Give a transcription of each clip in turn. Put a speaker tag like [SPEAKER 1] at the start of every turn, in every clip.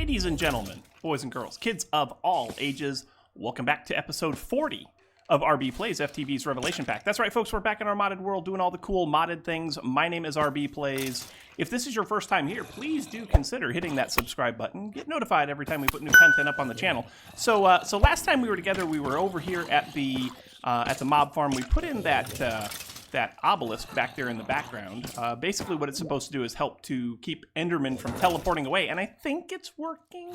[SPEAKER 1] Ladies and gentlemen, boys and girls, kids of all ages, welcome back to episode 40 of rbPlays, FTB's Revelation Pack. That's right, folks, we're back in our modded world doing all the cool modded things. My name is rbPlays. If this is your first time here, please do consider hitting that subscribe button. Get notified every time we put new content up on the channel. So last time we were together, we were over here at the mob farm. We put in that obelisk back there in the background. Basically what it's supposed to do is help to keep Endermen from teleporting away, and I think it's working.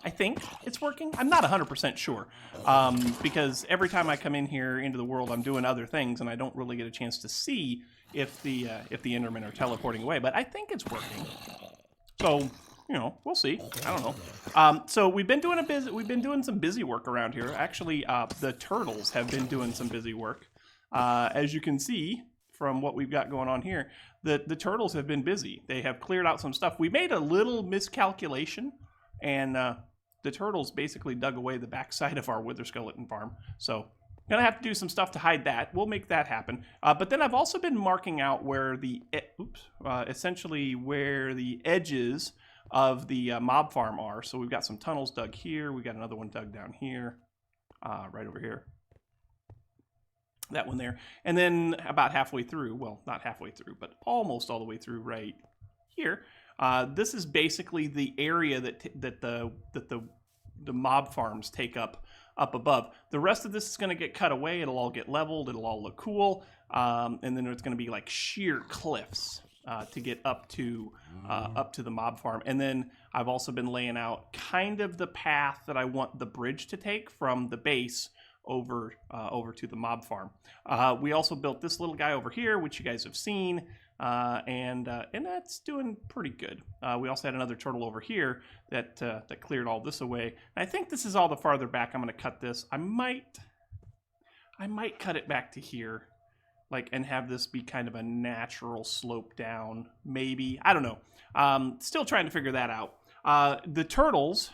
[SPEAKER 1] I'm not 100% sure, because every time I come in here into the world, I'm doing other things, and I don't really get a chance to see if the Endermen are teleporting away, but I think it's working. So, you know, we'll see. I don't know. So we've been doing some busy work around here. Actually, the turtles have been doing some busy work. As you can see from what we've got going on here, the turtles have been busy. They have cleared out some stuff. We made a little miscalculation, and the turtles basically dug away the backside of our wither skeleton farm. So gonna have to do some stuff to hide that. We'll make that happen. But then I've also been marking out where essentially where the edges of the mob farm are. So we've got some tunnels dug here. We got another one dug down here, right over here. That one there, and then about halfway through, well, not halfway through, but almost all the way through right here. This is basically the area that the mob farms take up above. The rest of this is going to get cut away. It'll all get leveled. It'll all look cool, and then it's going to be like sheer cliffs to get up to the mob farm. And then I've also been laying out kind of the path that I want the bridge to take from the base over to the mob farm. We also built this little guy over here, which you guys have seen, and that's doing pretty good. We also had another turtle over here that cleared all this away. And I think this is all the farther back. I'm going to cut this. I might cut it back to here, like, and have this be kind of a natural slope down. Maybe, I don't know. Still trying to figure that out. The turtles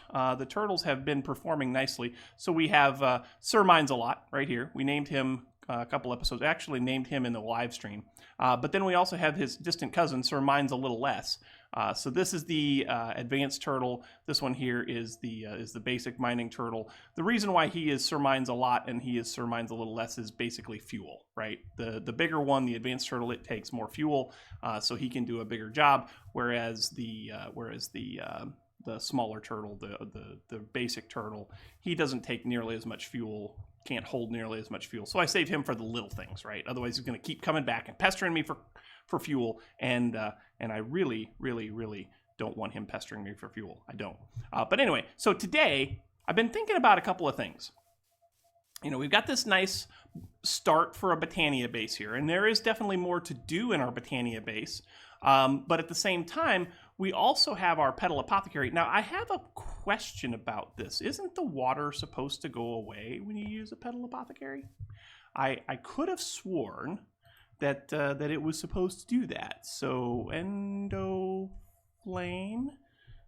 [SPEAKER 1] have been performing nicely. So we have Sir Minds-a-Lot right here. We named him a couple episodes. Actually named him in the live stream. But then we also have his distant cousin, Sir Minds-a-Little-Less. So this is the advanced turtle. This one here is the basic mining turtle. The reason why he is Sir Minds-a-Lot and he is Sir Minds-a-Little-Less is basically fuel, right? The bigger one, the advanced turtle, it takes more fuel, so he can do a bigger job. Whereas the smaller turtle, the basic turtle, he doesn't take nearly as much fuel, can't hold nearly as much fuel. So I save him for the little things, right? Otherwise he's going to keep coming back and pestering me for fuel, and I really, really, really don't want him pestering me for fuel. I don't. But anyway, so today I've been thinking about a couple of things. You know, we've got this nice start for a Botania base here, and there is definitely more to do in our Botania base. But at the same time, we also have our Petal Apothecary. Now, I have a question about this. Isn't the water supposed to go away when you use a Petal Apothecary? I could have sworn that it was supposed to do that. So, Endo Flame.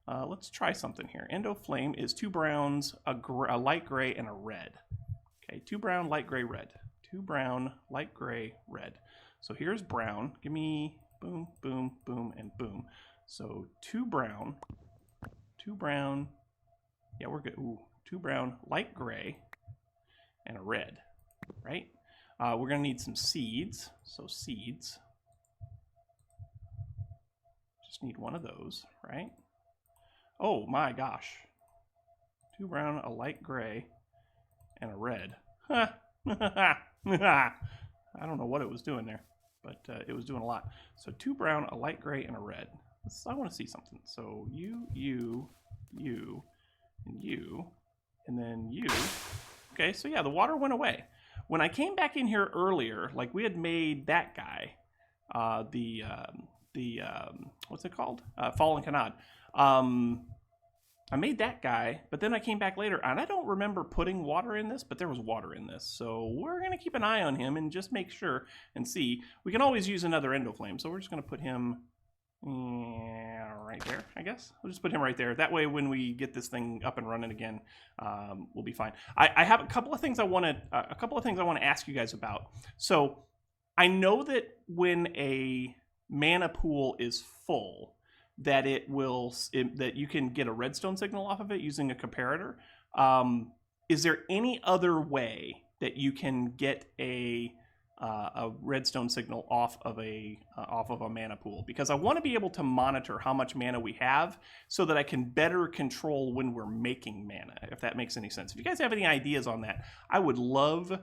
[SPEAKER 1] Let's try something here. Endo Flame is 2 browns, a light gray, and a red. Okay, 2 brown, light gray, red. 2 brown, light gray, red. So here's brown. Give me boom, boom, boom, and boom. So 2 brown, yeah, we're good. Ooh, 2 brown, light gray, and a red, right? We're gonna need some seeds, so seeds. Just need one of those, right? Oh my gosh. 2 brown, a light gray, and a red. I don't know what it was doing there, but it was doing a lot. So 2 brown, a light gray, and a red. I want to see something. So you, and you, and then you. Okay, so yeah, the water went away. When I came back in here earlier, like we had made that guy, what's it called? Fallen Canad. I made that guy, but then I came back later, and I don't remember putting water in this, but there was water in this. So we're going to keep an eye on him and just make sure and see. We can always use another Endo Flame, so we're just going to put him right there, I guess. We'll just put him right there. That way, when we get this thing up and running again, we'll be fine. I have a couple of things I want to ask you guys about. So I know that when a mana pool is full, that that you can get a redstone signal off of it using a comparator. Is there any other way that you can get a redstone signal off of a mana pool? Because I want to be able to monitor how much mana we have so that I can better control when we're making mana, if that makes any sense. If you guys have any ideas on that, I would love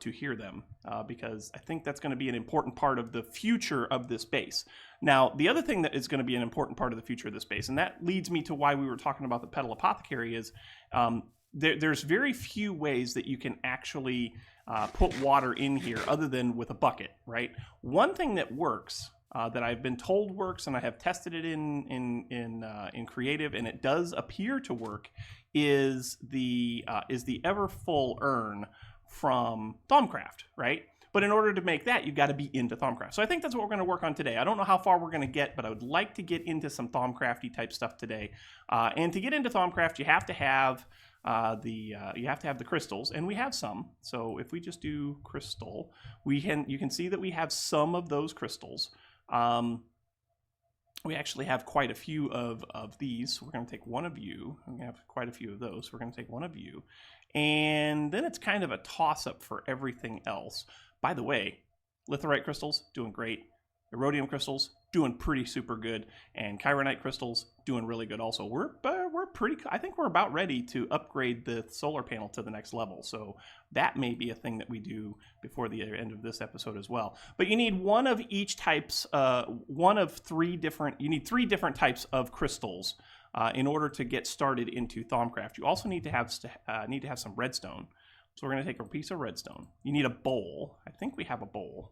[SPEAKER 1] to hear them, because I think that's going to be an important part of the future of this base. Now, the other thing that is going to be an important part of the future of this base, and that leads me to why we were talking about the Petal Apothecary, is there's very few ways that you can actually put water in here other than with a bucket, right? One thing that works, that I've been told works, and I have tested it in creative, and it does appear to work, is the ever full urn from Thaumcraft, right? But in order to make that, you've got to be into Thaumcraft. So I think that's what we're going to work on today. I don't know how far we're going to get, but I would like to get into some Thaumcrafty type stuff today. And to get into Thaumcraft, you have to have the crystals, and we have some. So if we just do crystal, you can see that we have some of those crystals. We actually have quite a few of these. So we're going to take one of you. We have quite a few of those. So we're going to take one of you. And then it's kind of a toss-up for everything else. By the way, litherite crystals, doing great. Erodium crystals, doing pretty super good. And chironite crystals, doing really good also. We're I think we're about ready to upgrade the solar panel to the next level. So that may be a thing that we do before the end of this episode as well. But you need one of each types, you need 3 different types of crystals in order to get started into Thaumcraft. You also need to have some redstone. So we're going to take a piece of redstone. You need a bowl. I think we have a bowl.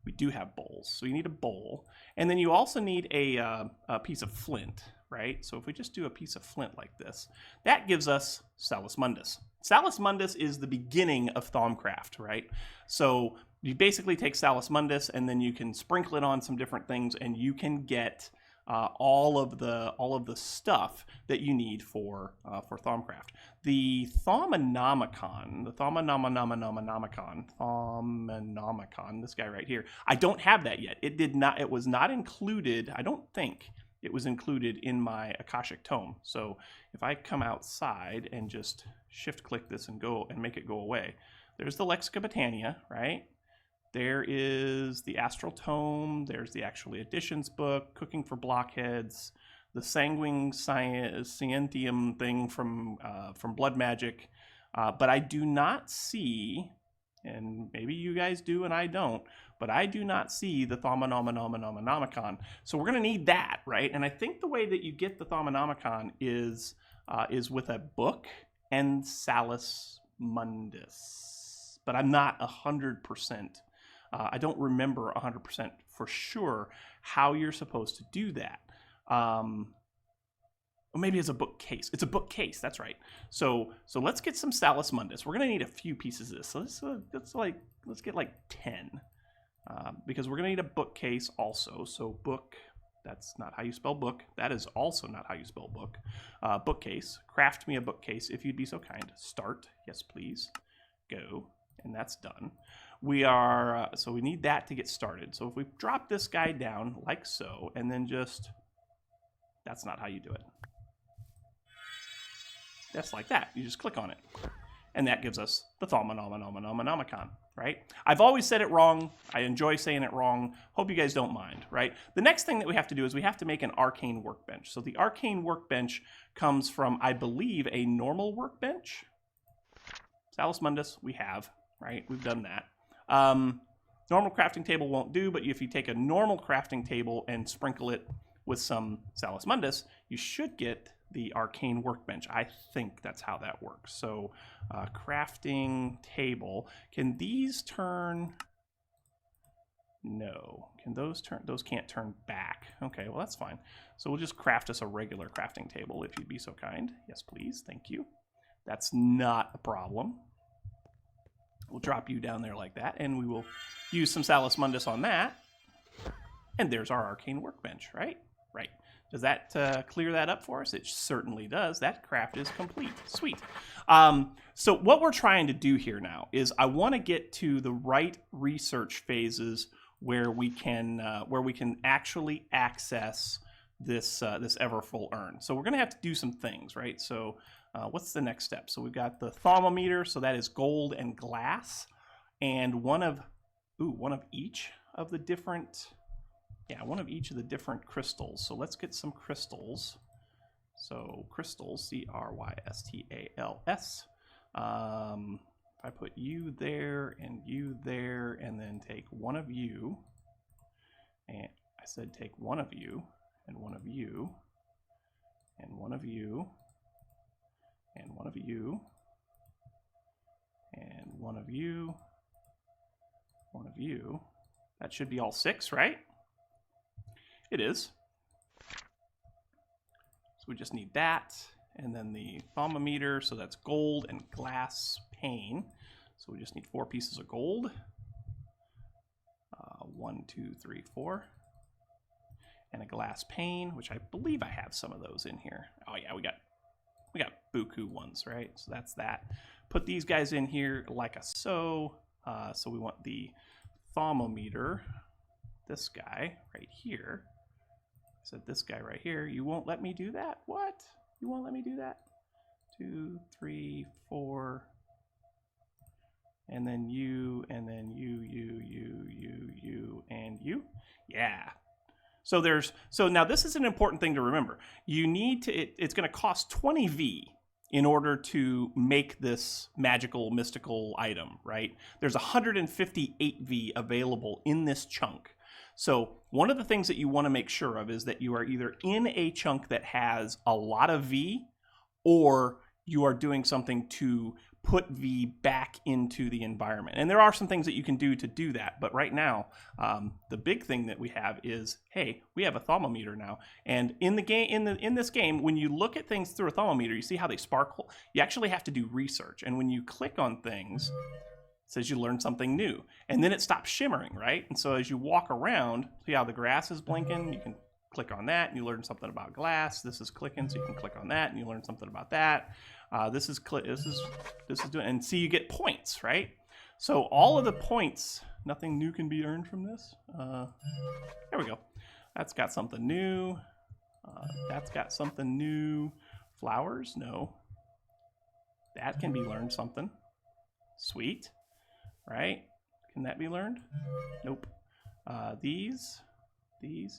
[SPEAKER 1] We do have bowls, so you need a bowl. And then you also need a piece of flint, right? So if we just do a piece of flint like this, that gives us Salus Mundus. Salus Mundus is the beginning of Thaumcraft, right? So you basically take Salus Mundus, and then you can sprinkle it on some different things, and you can get all of the stuff that you need for Thaumcraft. The Thaumonomicon, this guy right here, I don't have that yet. It was not included. I don't think it was included in my Akashic Tome. So if I come outside and just shift click this and make it go away, there's the Lexica Botania, right? There is the Astral Tome. There's the Actually Additions book, Cooking for Blockheads, the Sanguine Scientium thing from Blood Magic. But I do not see, and maybe you guys do and I don't, but I do not see the Thaumonomicon. So we're going to need that, right? And I think the way that you get the Thaumonomicon is with a book and Salus Mundus. But I'm not 100%. I don't remember 100% for sure how you're supposed to do that. Or maybe it's a bookcase. It's a bookcase, that's right. So let's get some Salus Mundus. We're going to need a few pieces of this. So let's get like 10. Because we're going to need a bookcase also. So book, that's not how you spell book. That is also not how you spell book. Bookcase. Craft me a bookcase if you'd be so kind. Start. Yes, please. Go. And that's done. So we need that to get started. So if we drop this guy down like so, and then that's not how you do it. That's like that. You just click on it. And that gives us the Thaumonomicon, right? I've always said it wrong. I enjoy saying it wrong. Hope you guys don't mind, right? The next thing that we have to do is we have to make an arcane workbench. So the arcane workbench comes from, I believe, a normal workbench. Salus Mundus, we have, right? We've done that. Normal crafting table won't do, but if you take a normal crafting table and sprinkle it with some Salus Mundus, you should get the arcane workbench. I think that's how that works. So crafting table, can these turn? No. Can those turn? Those can't turn back. Okay, well that's fine. So we'll just craft us a regular crafting table if you'd be so kind. Yes, please. Thank you. That's not a problem. We'll drop you down there like that, and we will use some Salus Mundus on that. And there's our arcane workbench, right? Right. Does that clear that up for us? It certainly does. That craft is complete. Sweet. So what we're trying to do here now is I want to get to the right research phases where we can actually access this this Everfull urn. So we're going to have to do some things, right? So what's the next step? So we've got the thermometer, so that is gold and glass, and one of each of the different, one of each of the different crystals. So let's get some crystals. So crystals, crystals. If I put you there, and then take one of you, and I said take one of you, and one of you, and one of you, and one of you, and one of you, one of you. That should be all 6, right? It is. So we just need that, and then the thermometer, so that's gold and glass pane. So we just need 4 pieces of gold. 1, 2, 3, 4. And a glass pane, which I believe I have some of those in here. Oh yeah, we got buku ones, right? So that's that. Put these guys in here like a so. So we want the thermometer, this guy right here. I said this guy right here. You won't let me do that? What? You won't let me do that? 2, 3, 4. And then you, and then you, and you. Yeah. So now this is an important thing to remember. You need to, it's going to cost 20 V in order to make this magical, mystical item, right? There's 158 V available in this chunk. So one of the things that you want to make sure of is that you are either in a chunk that has a lot of V, or you are doing something to put V back into the environment. And there are some things that you can do to do that. But right now, the big thing that we have is, hey, we have a thermometer now. And in the game, in this game, when you look at things through a thermometer, you see how they sparkle. You actually have to do research. And when you click on things, it says you learn something new. And then it stops shimmering, right? And so as you walk around, see how the grass is blinking? You can click on that and you learn something about glass. This is clicking, so you can click on that and you learn something about that. This is doing, and see, you get points, right? So all of the points, nothing new can be earned from this. There we go. That's got something new. That's got something new. Flowers, no. That can be learned something. Sweet, right? Can that be learned? Nope. These,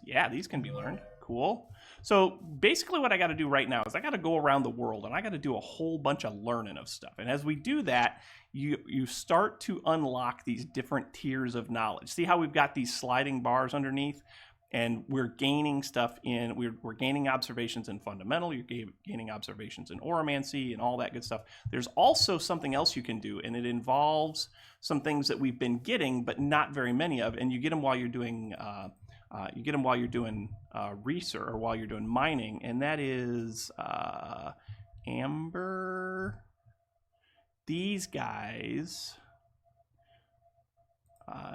[SPEAKER 1] yeah, these can be learned. Cool. So basically what I got to do right now is I got to go around the world and I got to do a whole bunch of learning of stuff. And as we do that, you start to unlock these different tiers of knowledge. See how we've got these sliding bars underneath? And we're gaining stuff in, we're gaining observations in fundamental, you're gaining observations in oromancy and all that good stuff. There's also something else you can do, and it involves some things that we've been getting, but not very many of, and you get them while you're doing research, or while you're doing mining, and that is amber. These guys,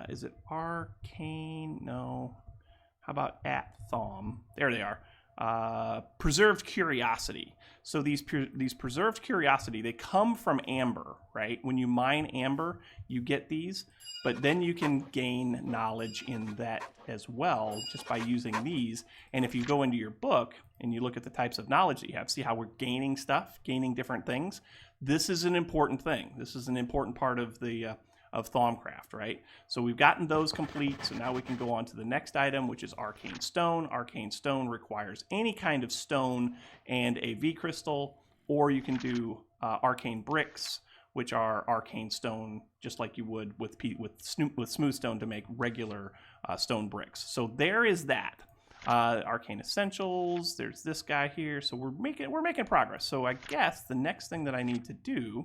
[SPEAKER 1] is it arcane? No. How about at Thaum? There they are. Preserved curiosity. So these preserved curiosity, they come from amber, right? When you mine amber, you get these, but then you can gain knowledge in that as well just by using these. And if you go into your book and you look at the types of knowledge that you have, see how we're gaining stuff, gaining different things. This is an important thing. This is an important part of the of Thaumcraft, right? So we've gotten those complete, so now we can go on to the next item, which is arcane stone. Arcane stone requires any kind of stone and a V crystal, or you can do arcane bricks, which are arcane stone, just like you would with smooth stone to make regular stone bricks. So there is that. Arcane essentials. There's this guy here. So we're making progress. So I guess the next thing that I need to do.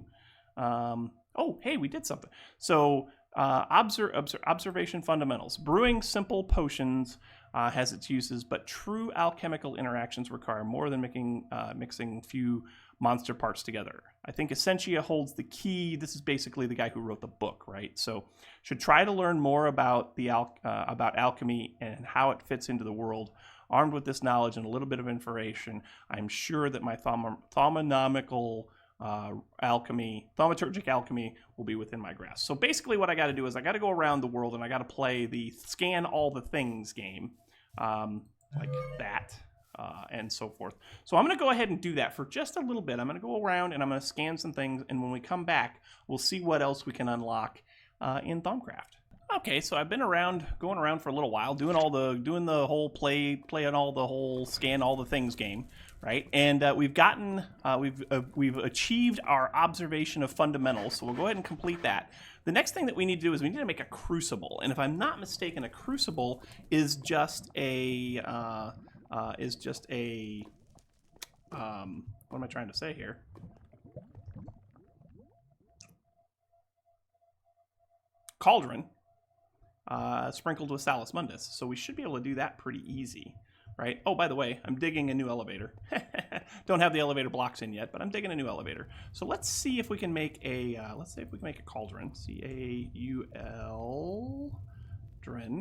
[SPEAKER 1] Oh, hey, we did something. So observation fundamentals. Brewing simple potions has its uses, but true alchemical interactions require more than mixing few monster parts together. I think Essentia holds the key. This is basically the guy who wrote the book, right? So should try to learn more about about alchemy and how it fits into the world. Armed with this knowledge and a little bit of information, I'm sure that my thaumonomical alchemy, thaumaturgic alchemy will be within my grasp. So basically what I got to do is I got to go around the world and I got to play the scan all the things game, like that, and so forth. So I'm going to go ahead and do that for just a little bit. I'm going to go around and I'm going to scan some things, and when we come back, we'll see what else we can unlock in Thaumcraft. Okay, so I've been going around for a little while, doing the whole playing all the whole scan all the things game, right? And we've achieved our observation of fundamentals. So we'll go ahead and complete that. The next thing that we need to do is we need to make a crucible, and if I'm not mistaken, a crucible is just a what am I trying to say here? Cauldron. Sprinkled with Salus Mundus. So we should be able to do that pretty easy, right? Oh, by the way, I'm digging a new elevator. Don't have the elevator blocks in yet, but I'm digging a new elevator. So let's see if we can make a, cauldron. C-A-U-L,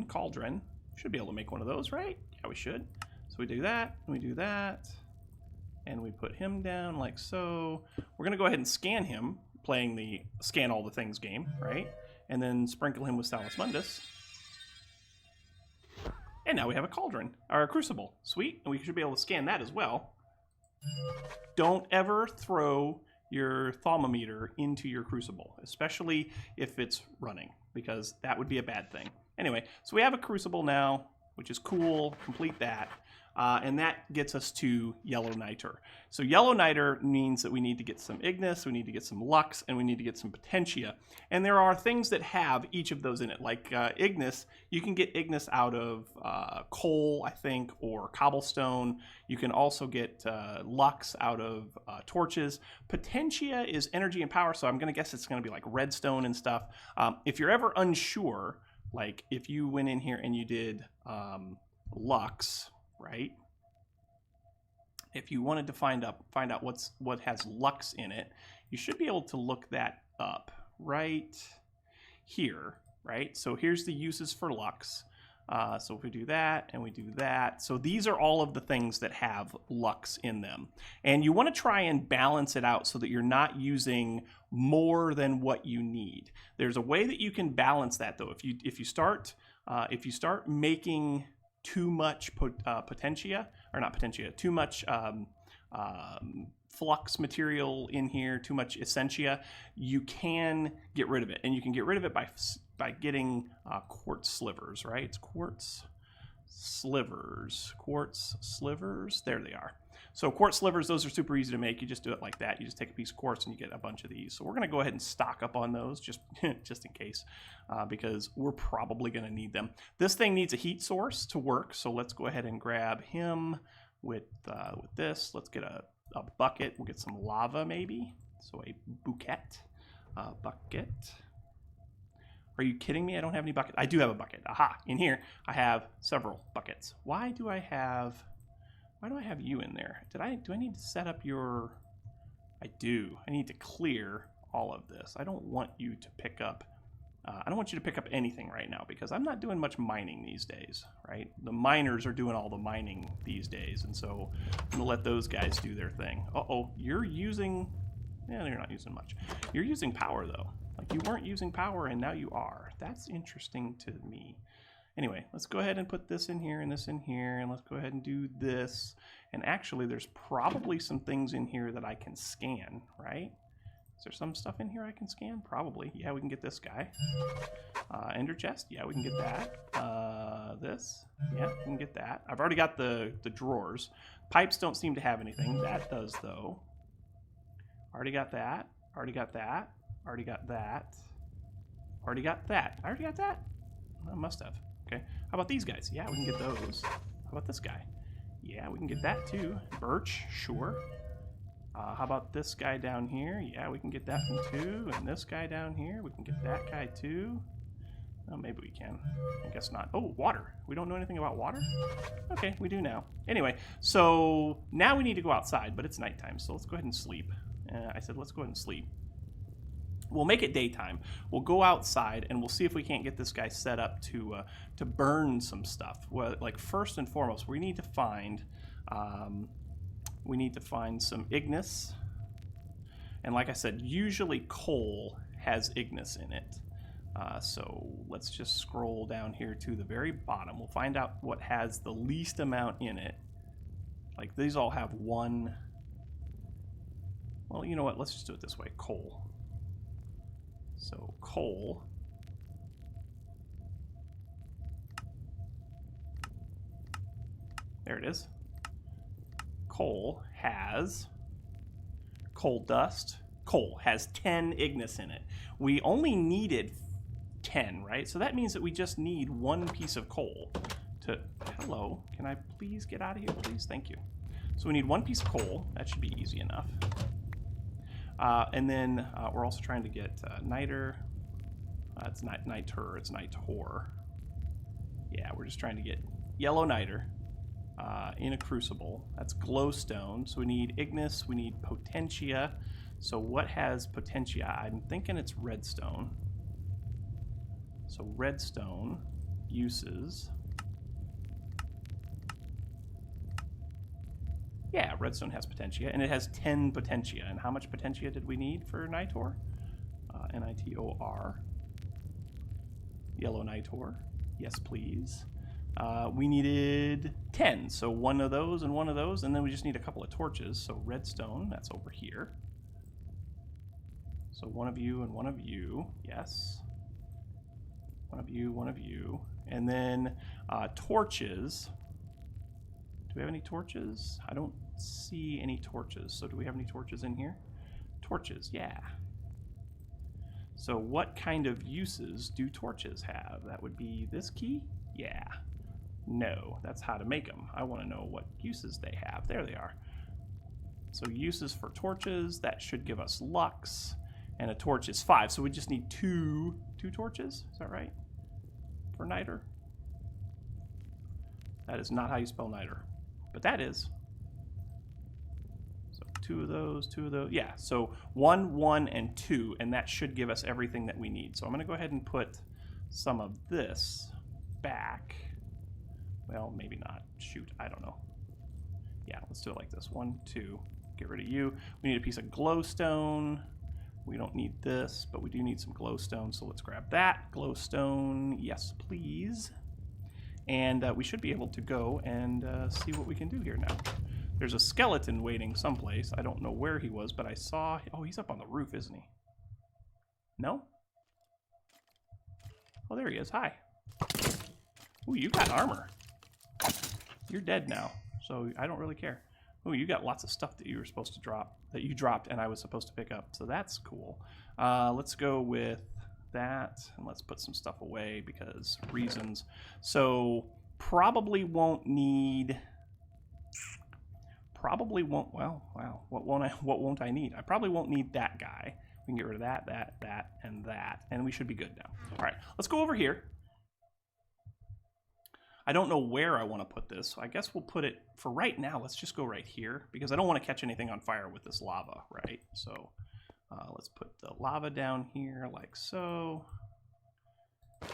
[SPEAKER 1] cauldron. Should be able to make one of those, right? Yeah, we should. So we do that, and we do that, and we put him down like so. We're going to go ahead and scan him, playing the scan all the things game, right? And then sprinkle him with Salus Mundus. And now we have a cauldron, or a crucible. Sweet, and we should be able to scan that as well. Don't ever throw your thermometer into your crucible, especially if it's running, because that would be a bad thing. Anyway, so we have a crucible now, which is cool. Complete that. And that gets us to yellow niter. So yellow niter means that we need to get some ignis, we need to get some lux, and we need to get some potentia. And there are things that have each of those in it. Like ignis, you can get ignis out of coal, I think, or cobblestone. You can also get lux out of torches. Potentia is energy and power, so I'm going to guess it's going to be like redstone and stuff. If you're ever unsure, like if you went in here and you did lux, right? If you wanted to find out what has lux in it, you should be able to look that up right here, right? So here's the uses for lux. So if we do that and we do that, so these are all of the things that have lux in them, and you want to try and balance it out so that you're not using more than what you need. There's a way that you can balance that though. If you start making too much potentia, or not potentia, too much flux material in here, too much essentia, you can get rid of it. And you can get rid of it by getting quartz slivers, right? It's quartz slivers. There they are. So quartz slivers, those are super easy to make. You just do it like that. You just take a piece of quartz and you get a bunch of these. So we're going to go ahead and stock up on those just in case, because we're probably going to need them. This thing needs a heat source to work, so let's go ahead and grab him with this. Let's get a bucket. We'll get some lava maybe. So a bucket. Are you kidding me? I don't have any bucket. I do have a bucket. Aha! In here, I have several buckets. Why do I have you in there? Do I need to set up your... I do. I need to clear all of this. I don't want you to pick up... I don't want you to pick up anything right now because I'm not doing much mining these days, right? The miners are doing all the mining these days, and so I'm going to let those guys do their thing. Uh-oh, you're using... Yeah, you're not using much. You're using power, though. Like, you weren't using power, and now you are. That's interesting to me. Anyway, let's go ahead and put this in here and this in here, and let's go ahead and do this. And actually, there's probably some things in here that I can scan, right? Is there some stuff in here I can scan? Probably. Yeah, we can get this guy. Ender chest? Yeah, we can get that. This? Yeah, we can get that. I've already got the drawers. Pipes don't seem to have anything. That does, though. Already got that. Already got that. Already got that. Already got that. I already got that? I must have. Okay. How about these guys? Yeah, we can get those. How about this guy? Yeah, we can get that too. Birch, sure. How about this guy down here? Yeah, we can get that one too. And this guy down here, we can get that guy too. Oh, maybe we can. I guess not. Oh, water. We don't know anything about water? Okay, we do now. Anyway, so now we need to go outside, but it's nighttime, so let's go ahead and sleep. I said let's go ahead and sleep. We'll make it daytime. We'll go outside and we'll see if we can't get this guy set up to burn some stuff. Well, like first and foremost, we need to find some ignis, And like I said, usually coal has Ignis in it. So let's just scroll down here to the very bottom. We'll find out what has the least amount in it. Like these all have one. Well, you know what? Let's just do it this way. Coal. So coal. There it is. Coal has coal dust. Coal has 10 Ignis in it. We only needed 10, right? So that means that we just need one piece of coal to... Hello, can I please get out of here, please? Thank you. So we need one piece of coal. That should be easy enough. And then we're also trying to get niter. It's not niter, it's nitor. Yeah, we're just trying to get yellow niter in a crucible. That's glowstone. So we need Ignis, we need potentia. So what has potentia? I'm thinking it's redstone. So redstone uses... Yeah, redstone has potentia, and it has 10 potentia. And how much potentia did we need for nitor? Nitor. Yellow nitor. Yes, please. We needed 10, so one of those, and then we just need a couple of torches. So redstone, that's over here. So one of you and one of you, yes. One of you. And then torches. Do we have any torches? I don't see any torches. So do we have any torches in here? Torches, yeah. So what kind of uses do torches have? That would be this key? Yeah. No, that's how to make them. I want to know what uses they have. There they are. So uses for torches, that should give us lux. And a torch is 5, so we just need two torches? Is that right? For niter? That is not how you spell niter. But that is. So two of those. Yeah, so 1, 1, and 2, and that should give us everything that we need. So I'm going to go ahead and put some of this back. Well, maybe not. Shoot, I don't know. Yeah, let's do it like this. 1, 2. Get rid of you. We need a piece of glowstone. We don't need this, but we do need some glowstone, so let's grab that. Glowstone, yes, please. And we should be able to go and see what we can do here now. There's a skeleton waiting someplace. I don't know where he was, but I saw... Oh, he's up on the roof, isn't he? No? Oh, there he is. Hi. Ooh, you got armor. You're dead now, so I don't really care. Ooh, you got lots of stuff that you were supposed to drop, that you dropped and I was supposed to pick up, so that's cool. Let's go with that, and let's put some stuff away because reasons. So probably won't need... Probably won't... Well, wow. What won't I need? I probably won't need that guy. We can get rid of that, and that, and we should be good now. All right, let's go over here. I don't know where I want to put this, so I guess we'll put it, for right now, let's just go right here, because I don't want to catch anything on fire with this lava, right? So let's put the lava down here like so.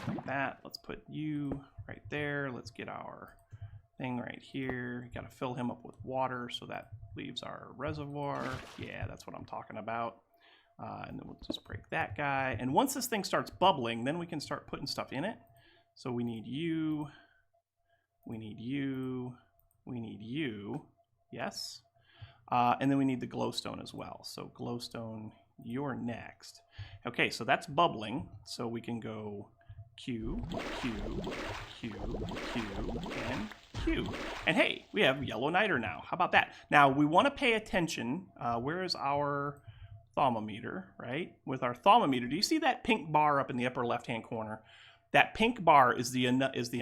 [SPEAKER 1] Like that. Let's put you right there. Let's get our thing right here. Got to fill him up with water, so that leaves our reservoir. Yeah, that's what I'm talking about. And then we'll just break that guy. And once this thing starts bubbling, then we can start putting stuff in it. So we need you. We need you. We need you. Yes. And then we need the glowstone as well. So glowstone, you're next. Okay, so that's bubbling. So we can go Q, Q, Q, Q, and Q. And hey, we have yellow niter now. How about that? Now, we want to pay attention. Where is our thermometer, right? With our thermometer, do you see that pink bar up in the upper left-hand corner? That pink bar is the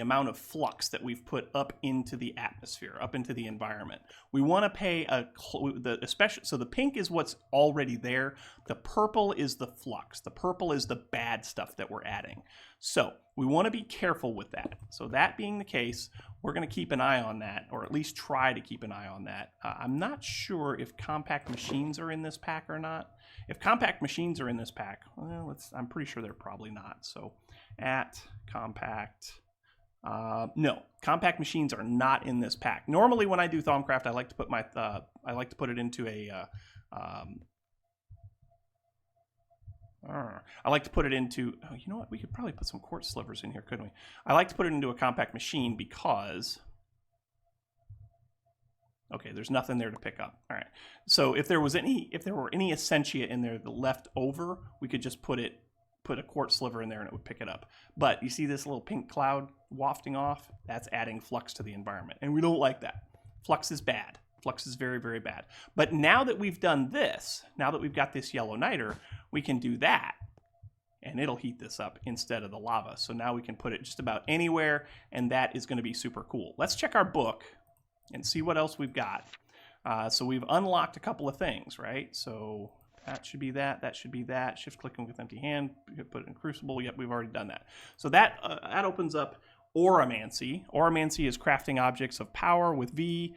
[SPEAKER 1] amount of flux that we've put up into the atmosphere, up into the environment. We want to pay so the pink is what's already there. The purple is the flux. The purple is the bad stuff that we're adding. So we want to be careful with that. So that being the case, we're going to keep an eye on that, or at least try to keep an eye on that. I'm not sure if compact machines are in this pack or not. If compact machines are in this pack, well, I'm pretty sure they're probably not. So at compact, no, compact machines are not in this pack. Normally, when I do Thaumcraft, I like to put it into a I like to put it into, oh, you know what? We could probably put some quartz slivers in here, couldn't we? I like to put it into a compact machine because, okay, there's nothing there to pick up. All right. So if there were any essentia in there left over, we could just put a quartz sliver in there and it would pick it up. But you see this little pink cloud wafting off? That's adding flux to the environment. And we don't like that. Flux is bad. Flux is very, very bad. But now that we've done this, now that we've got this yellow niter, we can do that. And it'll heat this up instead of the lava. So now we can put it just about anywhere, and that is going to be super cool. Let's check our book and see what else we've got. So we've unlocked a couple of things, right? So that should be that. That should be that. Shift clicking with empty hand. Put it in Crucible. Yep, we've already done that. So that opens up Oromancy. Oromancy is crafting objects of power with V.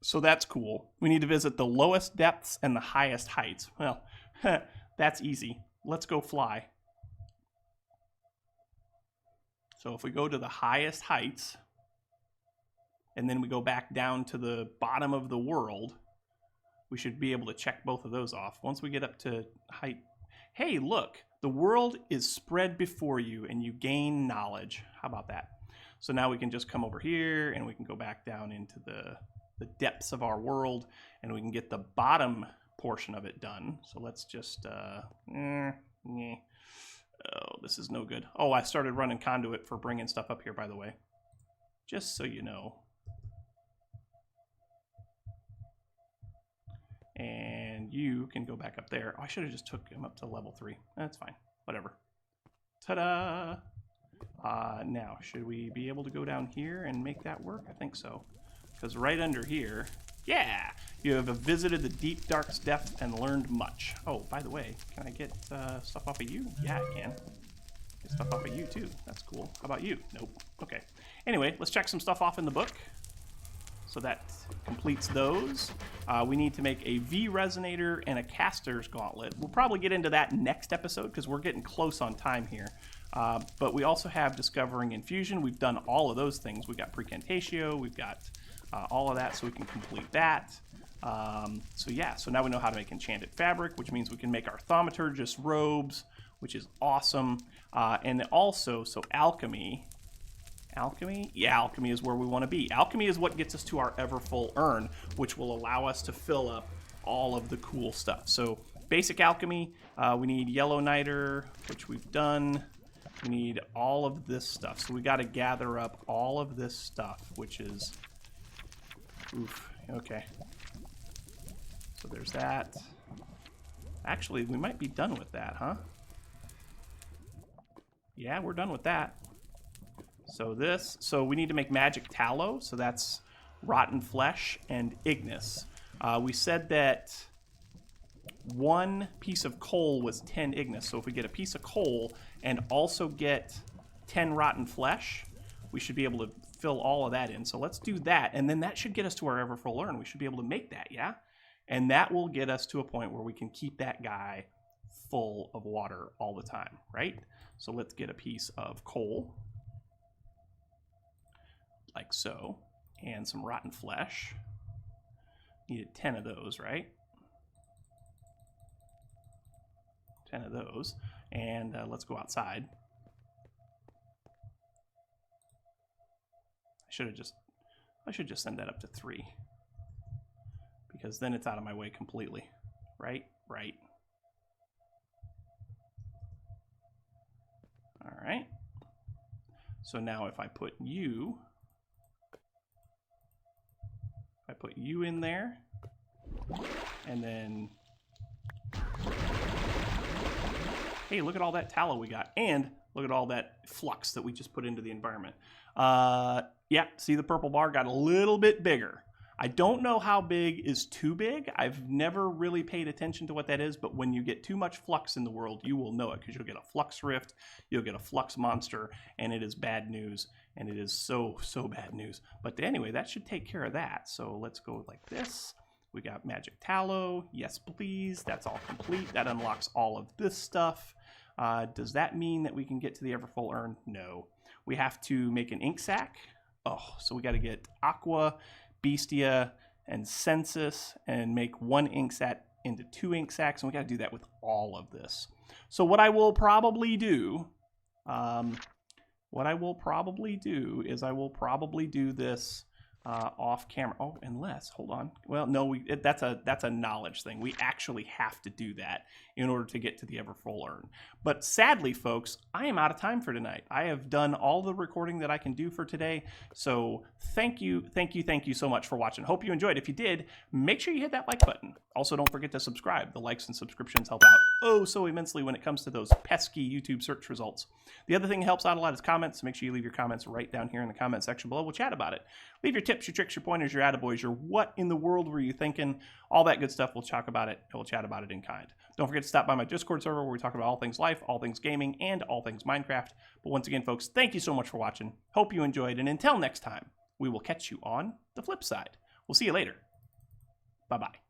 [SPEAKER 1] So that's cool. We need to visit the lowest depths and the highest heights. Well, that's easy. Let's go fly. So if we go to the highest heights, and then we go back down to the bottom of the world, we should be able to check both of those off. Once we get up to height, hey, look, the world is spread before you and you gain knowledge. How about that? So now we can just come over here and we can go back down into the depths of our world, and we can get the bottom portion of it done. So let's just, oh, this is no good. Oh, I started running conduit for bringing stuff up here, by the way. Just so you know. And you can go back up there. Oh, I should have just took him up to level 3. That's fine. Whatever. Ta-da! Now, should we be able to go down here and make that work? I think so. Because right under here, yeah, you have visited the deep, dark depths and learned much. Oh, by the way, can I get stuff off of you? Yeah, I can. Get stuff off of you, too. That's cool. How about you? Nope. Okay. Anyway, let's check some stuff off in the book. So that completes those. We need to make a V resonator and a caster's gauntlet. We'll probably get into that next episode because we're getting close on time here. But we also have discovering infusion. We've done all of those things. We've got precantatio. We've got all of that, so we can complete that. So yeah, so now we know how to make enchanted fabric, which means we can make our thaumaturgist robes, which is awesome. And also, so alchemy. Alchemy? Yeah, alchemy is where we want to be. Alchemy is what gets us to our ever full urn, which will allow us to fill up all of the cool stuff. So basic alchemy, we need yellow niter, which we've done. We need all of this stuff. So we got to gather up all of this stuff, which is, oof, okay. So there's that. Actually, we might be done with that, huh? Yeah, we're done with that. So we need to make magic tallow, so that's rotten flesh and ignis. We said that one piece of coal was 10 ignis, so if we get a piece of coal and also get 10 rotten flesh, we should be able to fill all of that in. So let's do that, and then that should get us to our ever full urn. We should be able to make that, yeah? And that will get us to a point where we can keep that guy full of water all the time, right? So let's get a piece of coal, like so, and some rotten flesh. Needed 10 of those, right? 10 of those, and let's go outside. I should just send that up to 3, because then it's out of my way completely, right? Right. All right. So now if I put you in there, and then, hey, look at all that tallow we got, and look at all that flux that we just put into the environment. Yeah, see the purple bar got a little bit bigger. I don't know how big is too big. I've never really paid attention to what that is, but when you get too much flux in the world, you will know it, because you'll get a flux rift, you'll get a flux monster, and it is bad news, and it is so, so bad news. But anyway, that should take care of that. So let's go like this. We got magic tallow. Yes, please. That's all complete. That unlocks all of this stuff. Does that mean that we can get to the Everfull Urn? No. We have to make an ink sac. Oh, so we got to get Aqua, Bestia, and Census, and make one ink sac into 2 ink sacs, and we got to do that with all of this. So what I will probably do, is I will probably do this off camera. Oh, unless, hold on. Well, no, that's a knowledge thing. We actually have to do that in order to get to the ever full urn. But sadly, folks, I am out of time for tonight. I have done all the recording that I can do for today. So thank you so much for watching. Hope you enjoyed. If you did, make sure you hit that like button. Also, don't forget to subscribe. The likes and subscriptions help out oh so immensely when it comes to those pesky YouTube search results. The other thing that helps out a lot is comments. So make sure you leave your comments right down here in the comment section below. We'll chat about it. Leave your tips, your tricks, your pointers, your attaboys, your what in the world were you thinking, all that good stuff. We'll talk about it, and we'll chat about it in kind. Don't forget to stop by my Discord server where we talk about all things life, all things gaming, and all things Minecraft. But once again, folks, thank you so much for watching. Hope you enjoyed, and until next time, we will catch you on the flip side. We'll see you later. Bye-bye.